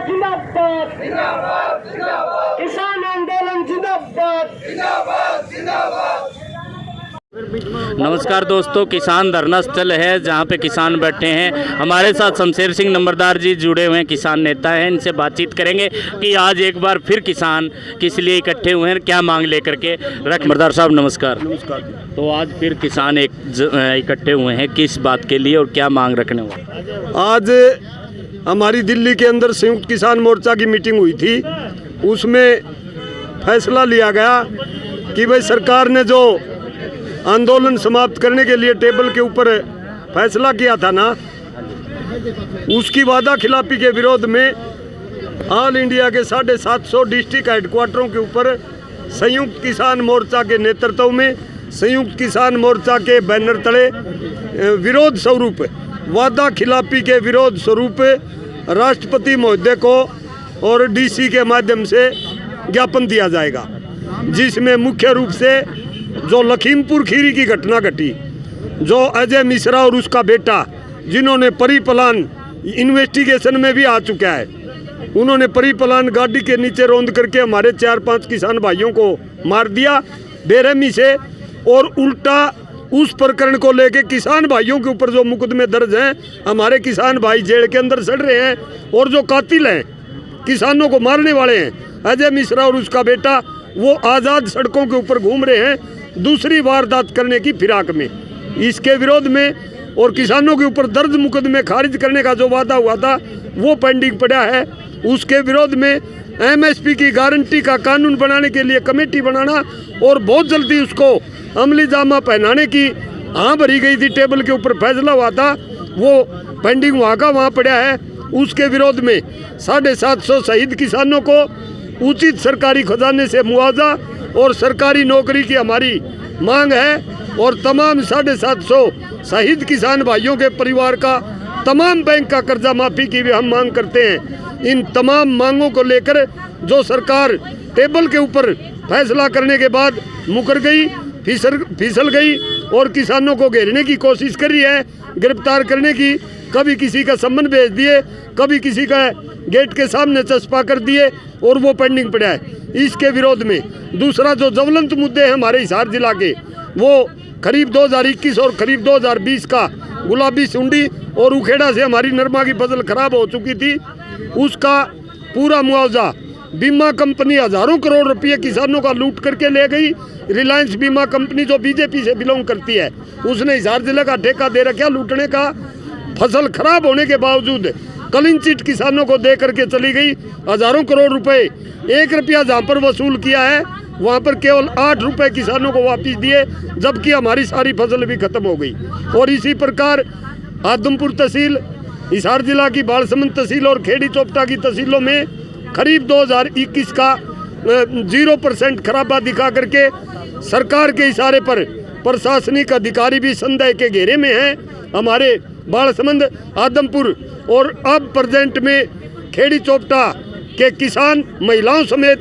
जिंदाबाद, किसान आंदोलन जिंदाबाद। नमस्कार दोस्तों, किसान धरना स्थल है जहां पे किसान बैठे हैं। हमारे साथ शमशेर सिंह नंबरदार जी जुड़े हुए हैं, किसान नेता हैं। इनसे बातचीत करेंगे कि आज एक बार फिर किसान किस लिए इकट्ठे हुए हैं, क्या मांग लेकर के नंबरदार साहब नमस्कार। नमस्कार। तो आज फिर किसान इकट्ठे हुए हैं, किस बात के लिए और क्या मांग रखने हुए? आज हमारी दिल्ली के अंदर संयुक्त किसान मोर्चा की मीटिंग हुई थी। उसमें फैसला लिया गया कि भाई सरकार ने जो आंदोलन समाप्त करने के लिए टेबल के ऊपर फैसला किया था ना, उसकी वादा खिलाफी के विरोध में ऑल इंडिया के 750 डिस्ट्रिक्ट हेडक्वार्टरों के ऊपर संयुक्त किसान मोर्चा के नेतृत्व में, संयुक्त किसान मोर्चा के बैनर तले विरोध स्वरूप, वादा खिलाफी के विरोध स्वरूप राष्ट्रपति महोदय को और डीसी के माध्यम से ज्ञापन दिया जाएगा, जिसमें मुख्य रूप से जो लखीमपुर खीरी की घटना घटी, जो अजय मिश्रा और उसका बेटा, जिन्होंने परिपलान इन्वेस्टिगेशन में भी आ चुका है, उन्होंने परिपलान गाड़ी के नीचे रौंद करके हमारे 4-5 किसान भाइयों को मार दिया बेरहमी से, और उल्टा उस प्रकरण को लेके किसान भाइयों के ऊपर जो मुकदमे दर्ज हैं, हमारे किसान भाई जेल के अंदर सड़ रहे हैं, और जो कातिल हैं, किसानों को मारने वाले हैं, अजय मिश्रा और उसका बेटा, वो आज़ाद सड़कों के ऊपर घूम रहे हैं दूसरी वारदात करने की फिराक में। इसके विरोध में और किसानों के ऊपर दर्ज मुकदमे खारिज करने का जो वादा हुआ था वो पेंडिंग पड़ा है। उसके विरोध में एमएसपी की गारंटी का कानून बनाने के लिए कमेटी बनाना और बहुत जल्दी उसको अमली जामा पहनाने की हाँ भरी गई थी, टेबल के ऊपर फैसला हुआ था, वो पेंडिंग वहाँ का वहाँ पड़ा है। उसके विरोध में 750 शहीद किसानों को उचित सरकारी खजाने से मुआवजा और सरकारी नौकरी की हमारी मांग है, और तमाम 750 शहीद किसान भाइयों के परिवार का तमाम बैंक का कर्जा माफ़ी की भी हम मांग करते हैं। इन तमाम मांगों को लेकर जो सरकार टेबल के ऊपर फैसला करने के बाद मुकर गई, फिसल गई और किसानों को घेरने की कोशिश कर रही है, गिरफ्तार करने की, कभी किसी का सम्मन भेज दिए, कभी किसी का गेट के सामने चस्पा कर दिए, और वो पेंडिंग पड़ा है। इसके विरोध में दूसरा जो ज्वलंत मुद्दे हैं हमारे हिसार जिला के, वो खरीफ 2021 और खरीफ 2020 का गुलाबी सुंडी और उखेड़ा से हमारी नरमा की फसल खराब हो चुकी थी, उसका पूरा मुआवजा बीमा कंपनी हजारों करोड़ रुपये किसानों का लूट करके ले गई। रिलायंस बीमा कंपनी जो बीजेपी से बिलोंग करती है, उसने हिसार जिले का ठेका दे रखा लूटने का। फसल खराब होने के बावजूद क्लीन चिट किसानों को दे करके चली गई। हजारों करोड़ रुपए, 1 रुपया जहाँ पर वसूल किया है वहाँ पर केवल 8 रुपये किसानों को वापस दिए, जबकि हमारी सारी फसल भी खत्म हो गई। और इसी प्रकार आदमपुर तहसील, हिसार जिला की बालसमंद तहसील और खेड़ी चोपटा की तहसीलों में खरीफ 2021 का 0% खराबा दिखा करके सरकार के इशारे पर प्रशासनिक अधिकारी भी संदेह के घेरे में हैं। हमारे बालसमंद, आदमपुर और अब प्रेजेंट में खेड़ी चोपटा के किसान महिलाओं समेत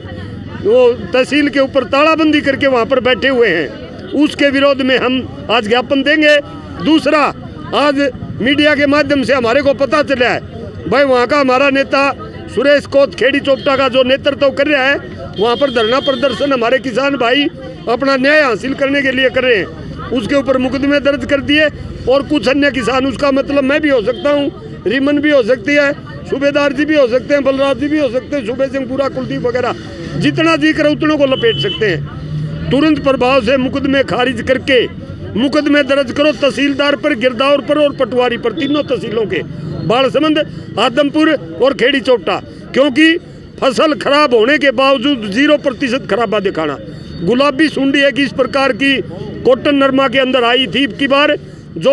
वो तहसील के ऊपर तालाबंदी करके वहाँ पर बैठे हुए हैं। उसके विरोध में हम आज ज्ञापन देंगे। दूसरा, आज मीडिया के माध्यम से हमारे को पता चला है भाई, वहाँ का हमारा नेता सुरेश कोत खेड़ी चोपटा का जो नेतृत्व कर रहा है, वहाँ पर धरना प्रदर्शन हमारे किसान भाई अपना न्याय हासिल करने के लिए कर रहे हैं। उसके ऊपर मुकदमे दर्ज कर दिए, और कुछ अन्य किसान, उसका मतलब मैं भी हो सकता हूँ, रिमन भी हो सकती है, सूबेदार जी भी हो सकते हैं, बलराज जी भी हो सकते हैं, सुबह सिंह पूरा, कुलदीप वगैरह, जितना जी करे उतनों को लपेट सकते हैं। तुरंत प्रभाव से मुकदमे खारिज करके मुकदमे दर्ज करो तहसीलदार पर, गिरदावर पर और पटवारी पर, तीनों तहसीलों के, बालसमंद, आदमपुर और खेड़ी चोपटा। क्योंकि फसल खराब होने के बावजूद 0% खराबा दिखाना। गुलाबी सुंडी एक इस प्रकार की कॉटन नरमा के अंदर आई थी की बार, जो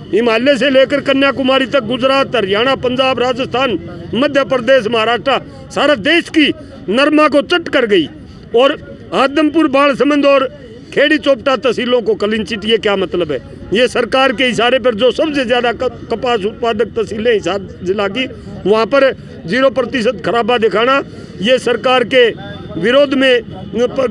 हिमालय से लेकर कन्याकुमारी तक, गुजरात, हरियाणा, पंजाब, राजस्थान, मध्य प्रदेश, महाराष्ट्र, सारा देश की नरमा को चट कर गई। और आदमपुर, बालसमंद और खेड़ी चोपटा तहसीलों को क्लीन चिट, ये क्या मतलब है? ये सरकार के इशारे पर जो सबसे ज़्यादा कपास उत्पादक तहसीलें हिसार जिला की, वहाँ पर 0% खराबा दिखाना, ये सरकार के विरोध में,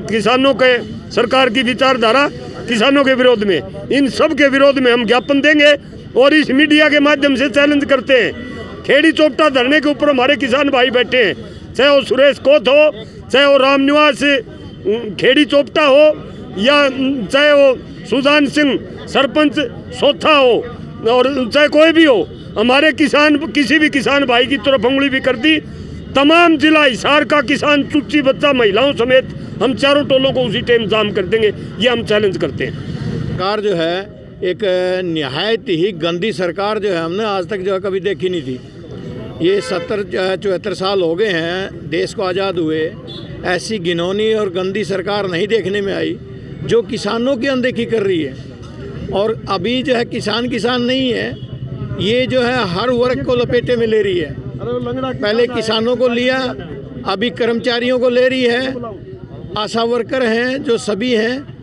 किसानों के, सरकार की विचारधारा किसानों के विरोध में, इन सब के विरोध में हम ज्ञापन देंगे। और इस मीडिया के माध्यम से चैलेंज करते हैं खेड़ी चौपटा धरने के ऊपर हमारे किसान भाई बैठे हैं, चाहे वो सुरेश कोत हो, चाहे वो रामनिवास खेड़ी चौपटा हो, या चाहे वो सुजान सिंह सरपंच सोथा हो, और चाहे कोई भी हो, हमारे किसान किसी भी किसान भाई की तरफ उंगली भी कर दी, तमाम जिला हिसार का किसान चुच्ची बच्चा महिलाओं समेत हम चारों टोलों को उसी टाइम जाम कर देंगे, ये हम चैलेंज करते हैं। सरकार जो है एक निहायत ही गंदी सरकार जो है हमने आज तक जो है कभी देखी नहीं थी। ये 70-74 साल हो गए हैं देश को आज़ाद हुए, ऐसी घिनौनी और गंदी सरकार नहीं देखने में आई जो किसानों की अनदेखी कर रही है। और अभी जो है किसान नहीं है, ये जो है हर वर्ग को लपेटे में ले रही है। पहले किसानों को लिया, अभी कर्मचारियों को ले रही है, आशा वर्कर हैं जो सभी हैं।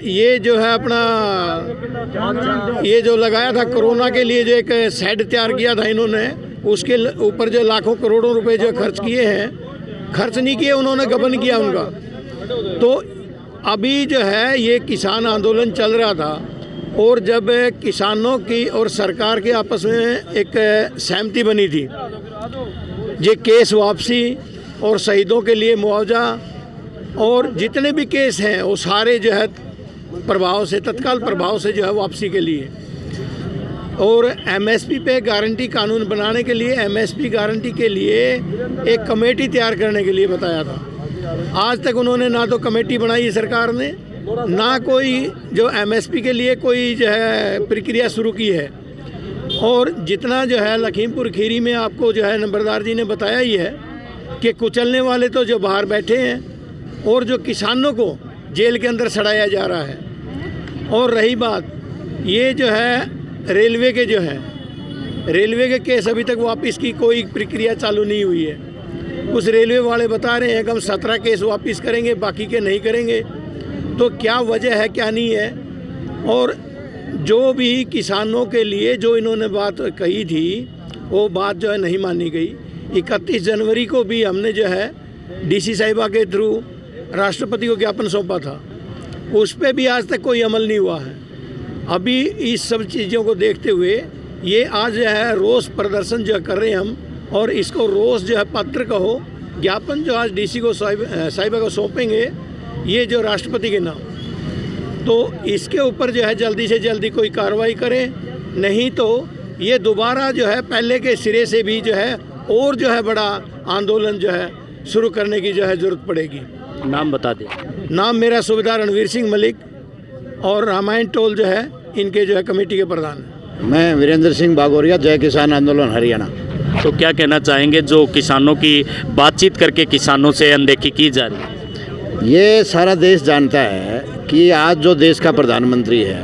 ये जो है अपना ये जो लगाया था कोरोना के लिए, जो एक शेड तैयार किया था इन्होंने, उसके ऊपर जो लाखों करोड़ों रुपए जो खर्च किए हैं, खर्च नहीं किए उन्होंने, गबन किया उनका। तो अभी जो है ये किसान आंदोलन चल रहा था, और जब किसानों की और सरकार के आपस में एक सहमति बनी थी, ये केस वापसी और शहीदों के लिए मुआवजा और जितने भी केस हैं वो सारे जो है प्रभाव से, तत्काल प्रभाव से जो है वापसी के लिए, और एमएसपी पे गारंटी कानून बनाने के लिए, एमएसपी गारंटी के लिए एक कमेटी तैयार करने के लिए बताया था। आज तक उन्होंने ना तो कमेटी बनाई सरकार ने, ना कोई जो एमएसपी के लिए कोई जो है प्रक्रिया शुरू की है। और जितना जो है लखीमपुर खीरी में आपको जो है नंबरदार जी ने बताया ही है कि कुचलने वाले तो जो बाहर बैठे हैं, और जो किसानों को जेल के अंदर सड़ाया जा रहा है। और रही बात ये जो है रेलवे के जो है, रेलवे के केस अभी तक वापस की कोई प्रक्रिया चालू नहीं हुई है। कुछ रेलवे वाले बता रहे हैं कि हम 17 केस वापस करेंगे, बाकी के नहीं करेंगे। तो क्या वजह है, क्या नहीं है। और जो भी किसानों के लिए जो इन्होंने बात कही थी, वो बात जो है नहीं मानी गई। 31 जनवरी को भी हमने जो है डीसी साहिबा के थ्रू राष्ट्रपति को ज्ञापन सौंपा था, उस पर भी आज तक कोई अमल नहीं हुआ है। अभी इस सब चीज़ों को देखते हुए ये आज जो है रोष प्रदर्शन जो कर रहे हैं हम, और इसको रोष जो है पत्र कहो, ज्ञापन जो आज डीसी को साहिबा को सौंपेंगे, ये जो राष्ट्रपति के नाम, तो इसके ऊपर जो है जल्दी से जल्दी कोई कार्रवाई करे, नहीं तो ये दोबारा जो है पहले के सिरे से भी जो है और जो है बड़ा आंदोलन जो है शुरू करने की जो है ज़रूरत पड़ेगी। नाम बता दें। नाम मेरा सूबेदार रणवीर सिंह मलिक, और रामायण टोल जो है इनके जो है कमेटी के प्रधान हैं। मैं वीरेंद्र सिंह बागोरिया, जय किसान आंदोलन हरियाणा। तो क्या कहना चाहेंगे जो किसानों की बातचीत करके किसानों से अनदेखी की जा रही है? ये सारा देश जानता है कि आज जो देश का प्रधानमंत्री है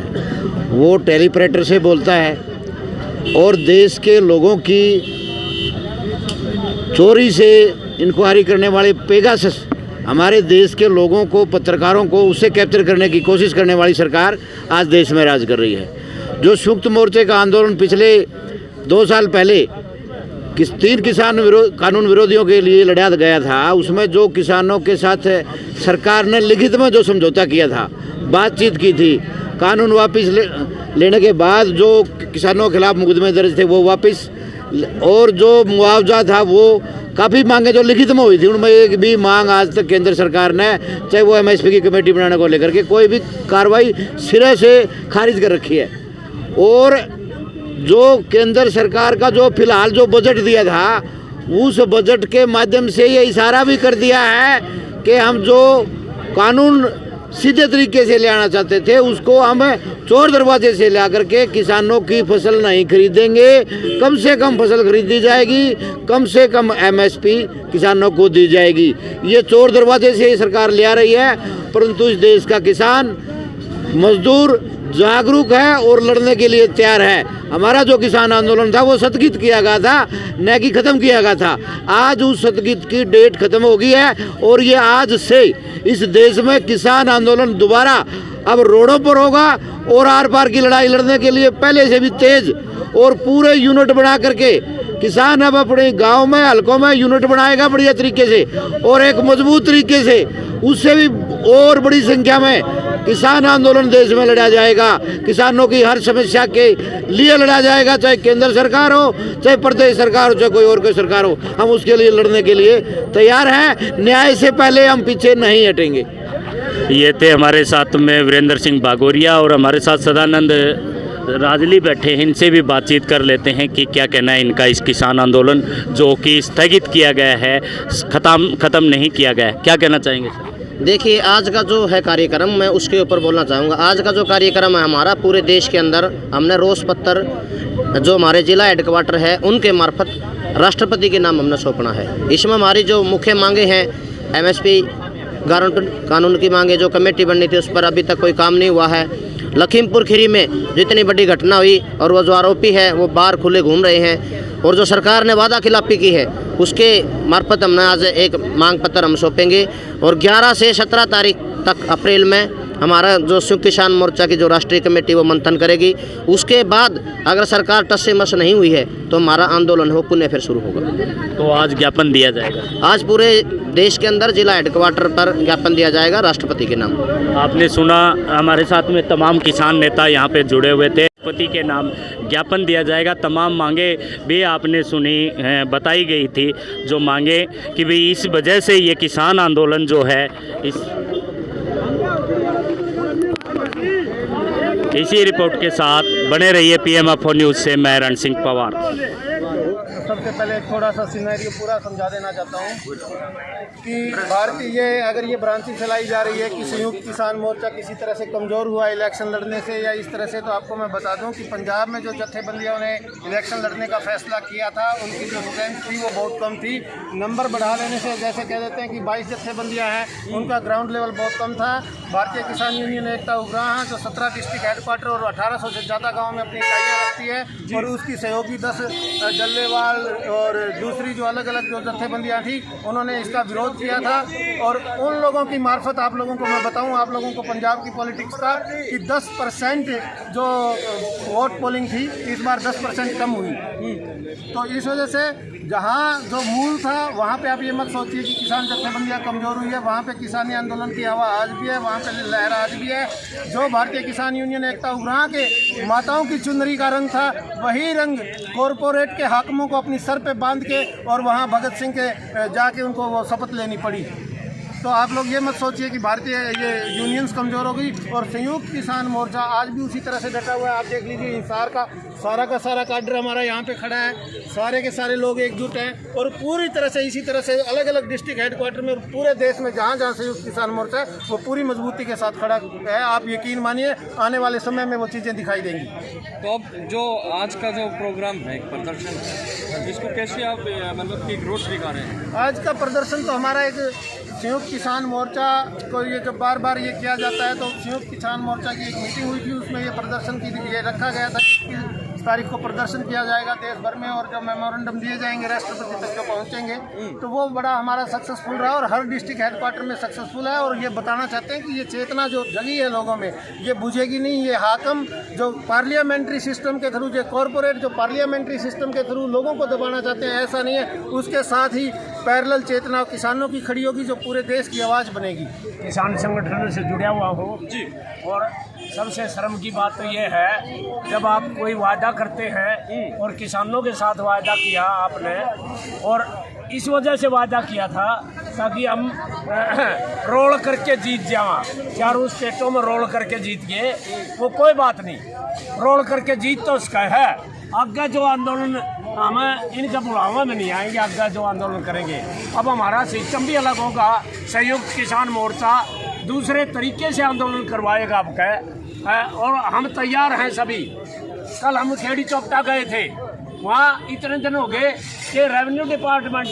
वो टेलीपरेटर से बोलता है, और देश के लोगों की चोरी से इंक्वायरी करने वाले पेगासस, हमारे देश के लोगों को, पत्रकारों को उससे कैप्चर करने की कोशिश करने वाली सरकार आज देश में राज कर रही है। जो संयुक्त मोर्चे का आंदोलन पिछले 2 साल पहले 3 किसान कानून विरोधियों के लिए लड़ा गया था, उसमें जो किसानों के साथ सरकार ने लिखित में जो समझौता किया था, बातचीत की थी, कानून वापस लेने के बाद जो किसानों के खिलाफ मुकदमे दर्ज थे वो वापस, और जो मुआवजा था वो काफ़ी मांगे जो लिखित में हुई थी, उनमें एक भी मांग आज तक केंद्र सरकार ने, चाहे वो एमएसपी की कमेटी बनाने को लेकर के, कोई भी कार्रवाई सिरे से खारिज कर रखी है। और जो केंद्र सरकार का जो फिलहाल जो बजट दिया था, उस बजट के माध्यम से ये इशारा भी कर दिया है कि हम जो कानून सीधे तरीके से ले आना चाहते थे उसको हम चोर दरवाजे से ला करके किसानों की फसल नहीं खरीदेंगे, कम से कम फसल खरीदी जाएगी, कम से कम एमएसपी किसानों को दी जाएगी। ये चोर दरवाजे से सरकार ले आ रही है, परंतु इस देश का किसान मजदूर जागरूक है और लड़ने के लिए तैयार है। हमारा जो किसान आंदोलन था वो स्थगित किया गया था, न कि ख़त्म किया गया था। आज उस स्थगित की डेट खत्म हो गई है, और ये आज से इस देश में किसान आंदोलन दोबारा अब रोडों पर होगा, और आर पार की लड़ाई लड़ने के लिए पहले से भी तेज और पूरे यूनिट बना करके किसान अब अपने गांव में, हलकों में यूनिट बनाएगा बढ़िया तरीके से, और एक मजबूत तरीके से, उससे भी और बड़ी संख्या में किसान आंदोलन देश में लड़ा जाएगा। किसानों की हर समस्या के लिए लड़ा जाएगा, चाहे केंद्र सरकार हो, चाहे प्रदेश सरकार हो, चाहे कोई और कोई सरकार हो, हम उसके लिए लड़ने के लिए तैयार हैं। न्याय से पहले हम पीछे नहीं हटेंगे। ये थे हमारे साथ में वीरेंद्र सिंह बागोरिया और हमारे साथ सदानंद राजली बैठे हैं। इनसे भी बातचीत कर लेते हैं कि क्या कहना है इनका इस किसान आंदोलन जो कि स्थगित किया गया है, ख़त्म नहीं किया गया है। क्या कहना चाहेंगे सर? देखिए, आज का जो है कार्यक्रम, मैं उसके ऊपर बोलना चाहूँगा। आज का जो कार्यक्रम है हमारा, पूरे देश के अंदर हमने रोष पत्र जो हमारे जिला हेडक्वार्टर है उनके मार्फत राष्ट्रपति के नाम हमने सौंपना है। इसमें हमारी जो मुख्य मांगे हैं, MSP गारंटी कानून की मांगे, जो कमेटी बननी थी उस पर अभी तक कोई काम नहीं हुआ है। लखीमपुर खीरी में जितनी बड़ी घटना हुई और वो जो आरोपी है वो बाहर खुले घूम रहे हैं, और जो सरकार ने वादा खिलाफी की है उसके मार्फत हमने आज एक मांग पत्र हम सौंपेंगे। और 11 से 17 तारीख तक अप्रैल में हमारा जो संयुक्त किसान मोर्चा की जो राष्ट्रीय कमेटी वो मंथन करेगी। उसके बाद अगर सरकार टस से मस नहीं हुई है तो हमारा आंदोलन हो पुनः फिर शुरू होगा। तो आज ज्ञापन दिया जाएगा? आज पूरे देश के अंदर जिला हेडक्वार्टर पर ज्ञापन दिया जाएगा राष्ट्रपति के नाम। आपने सुना, हमारे साथ में तमाम किसान नेता यहाँ पे जुड़े हुए थे। राष्ट्रपति के नाम ज्ञापन दिया जाएगा। तमाम मांगे भी आपने सुनी हैं, बताई गई थी जो मांगे कि भाई इस वजह से ये किसान आंदोलन जो है इसी रिपोर्ट के साथ बने रहिए PMFO न्यूज़ से। मैं रण सिंह पवार। सबसे पहले थोड़ा सा सिनेरियो पूरा समझा देना चाहता हूँ कि भारतीय अगर ये भ्रांति फैलाई जा रही है कि संयुक्त किसान मोर्चा किसी तरह से कमज़ोर हुआ इलेक्शन लड़ने से या इस तरह से, तो आपको मैं बता दूं कि पंजाब में जो जत्थेबंदियों ने इलेक्शन लड़ने का फैसला किया था उनकी जो स्ट्रेंथ थी वो बहुत कम थी। नंबर बढ़ा लेने से, जैसे कह देते हैं कि 22 जत्थेबंदियाँ हैं, उनका ग्राउंड लेवल बहुत कम था। भारतीय किसान यूनियन एकता उपग्रह जो 17 डिस्ट्रिक्ट हेडक्वार्टर और 1800 से ज़्यादा गाँव में अपनी इकाइयाँ रखती है, और उसकी सहयोगी 10 डल्लेवाल और दूसरी जो अलग अलग जो जत्थेबंदियाँ थी उन्होंने इसका विरोध किया था। और उन लोगों की मार्फत आप लोगों को मैं बताऊं, आप लोगों को पंजाब की पॉलिटिक्स का, कि 10% जो वोट पोलिंग थी इस बार 10% कम हुई। तो इस वजह से जहां जो मूल था वहां पे आप ये मत सोचिए कि किसान जत्थेबंदियाँ कमज़ोर हुई है। वहां पे किसानी आंदोलन की हवा आज भी है, वहां पे लहर आज भी है। जो भारतीय किसान यूनियन एकता उपग्रह के माताओं की चुनरी का रंग था, वही रंग कॉरपोरेट के हाकिमों को अपनी सर पे बांध के और वहाँ भगत सिंह के जाके उनको वो शपथ लेनी पड़ी। तो आप लोग ये मत सोचिए कि भारतीय ये यूनियंस कमज़ोर हो गई। और संयुक्त किसान मोर्चा आज भी उसी तरह से डटा हुआ है। आप देख लीजिए, हिसार का सारा काडर हमारा यहाँ पे खड़ा है, सारे के सारे लोग एकजुट हैं, और पूरी तरह से इसी तरह से अलग अलग डिस्ट्रिक्ट हेडक्वार्टर में पूरे देश में जहाँ जहाँ संयुक्त किसान मोर्चा है वो पूरी मजबूती के साथ खड़ा है। आप यकीन मानिए आने वाले समय में वो चीज़ें दिखाई देंगी। तो अब जो आज का जो प्रोग्राम है, एक प्रदर्शन है, इसको कैसे आप मतलब कि ग्रोथ दिखा रहे हैं? आज का प्रदर्शन तो हमारा एक संयुक्त किसान मोर्चा को ये जब बार बार ये किया जाता है, तो संयुक्त किसान मोर्चा की एक मीटिंग हुई थी, उसमें ये प्रदर्शन की ये रखा गया था कि इस तारीख को प्रदर्शन किया जाएगा देश भर में, और जब मेमोरेंडम दिए जाएंगे राष्ट्रपति तक जो पहुंचेंगे तो वो बड़ा हमारा सक्सेसफुल रहा और हर डिस्ट्रिक्ट हेडक्वार्टर में सक्सेसफुल है। और ये बताना चाहते हैं कि ये चेतना जो जगी है लोगों में, ये बुझेगी नहीं। ये हाकम जो पार्लियामेंट्री सिस्टम के थ्रू, जो कॉरपोरेट जो पार्लियामेंट्री सिस्टम के थ्रू लोगों को दबाना चाहते हैं, ऐसा नहीं है। उसके साथ ही पैरेलल चेतना किसानों की खड़ी होगी जो पूरे देश की आवाज़ बनेगी। किसान संगठनों से जुड़ा हुआ हो जी। और सबसे शर्म की बात तो ये है, जब आप कोई वादा करते हैं और किसानों के साथ वादा किया आपने, और इस वजह से वादा किया था ताकि हम रोल करके जीत जावा, चारों स्टेटों में रोल करके जीत गए, वो कोई बात नहीं, रोल करके जीत तो उसका है। आगे जो आंदोलन हमें इनका बुलावा में नहीं आएंगे, आगे जो आंदोलन करेंगे। अब हमारा सिस्टम भी अलग होगा। संयुक्त किसान मोर्चा दूसरे तरीके से आंदोलन करवाएगा आपका, और हम तैयार हैं सभी। कल हम खेड़ी चौपटा गए थे, वहाँ इतने दिन हो गए कि रेवेन्यू डिपार्टमेंट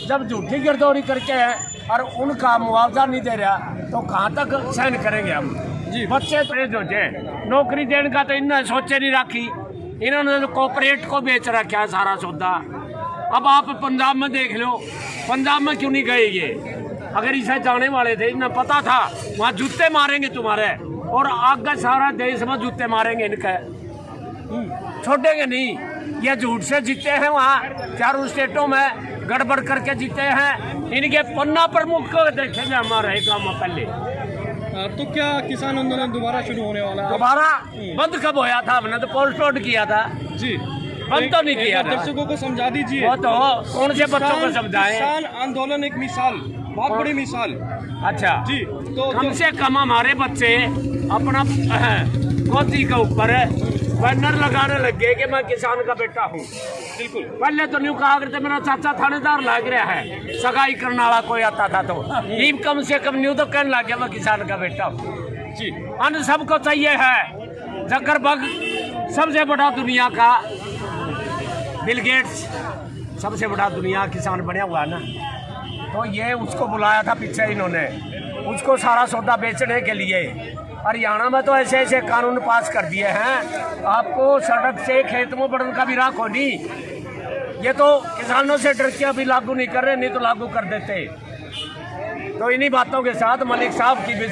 जब झूठी गिरदौरी करके है और उनका मुआवजा नहीं दे रहा, तो कहाँ तक सहन करेंगे हम जी। बच्चे जो नौकरी देने का तो इन्होंने सोचे नहीं रखी, इन्होंने तो कॉर्पोरेट को बेच रखा है सारा सौदा। अब आप पंजाब में देख लो, पंजाब में क्यों नहीं गए ये? अगर इसे जाने वाले थे, इन्हें पता था वहाँ जूते मारेंगे तुम्हारे, और आगे सारा देश में जूते मारेंगे इनके, छोड़ेंगे नहीं। ये झूठ से जीते हैं, वहाँ चारों स्टेटों में गड़बड़ करके जीते हैं। इनके पन्ना प्रमुख को देखेंगे हमारे काम में पहले। तो क्या किसान आंदोलन दोबारा शुरू होने वाला है? दोबारा बंद कब होया था? हमने तो पोस्टपोन किया था जी, बंद तो नहीं किया था। दर्शकों को समझा दीजिए। वो तो कौन से बच्चों को समझाएं? किसान आंदोलन एक मिसाल, बहुत बड़ी मिसाल। अच्छा जी, तो कम से कम हमारे बच्चे अपना गोदी के ऊपर बैनर लगाने लग गए कि मैं किसान का बेटा हूँ। बिल्कुल, पहले तो न्यू कहा करते मेरा चाचा थानेदार लग रहा है, सगाई करने वाला कोई आता था तो ये कम से कम न्यू तो कहने लग गया मैं किसान का बेटा हूँ। जी, अन्न सबको चाहिए है। जकरबर्ग सबसे बड़ा दुनिया का, बिल गेट्स सबसे बड़ा दुनिया किसान बना हुआ है ना, तो ये उसको बुलाया था पीछे इन्होंने, उसको सारा सौदा बेचने के लिए। हरियाणा में तो ऐसे ऐसे कानून पास कर दिए हैं, आपको सड़क से खेत में बढ़ने का भी राख होनी। ये तो किसानों से डर के अभी लागू नहीं कर रहे, नहीं तो लागू कर देते। तो इन्हीं बातों के साथ मलिक साहब की भी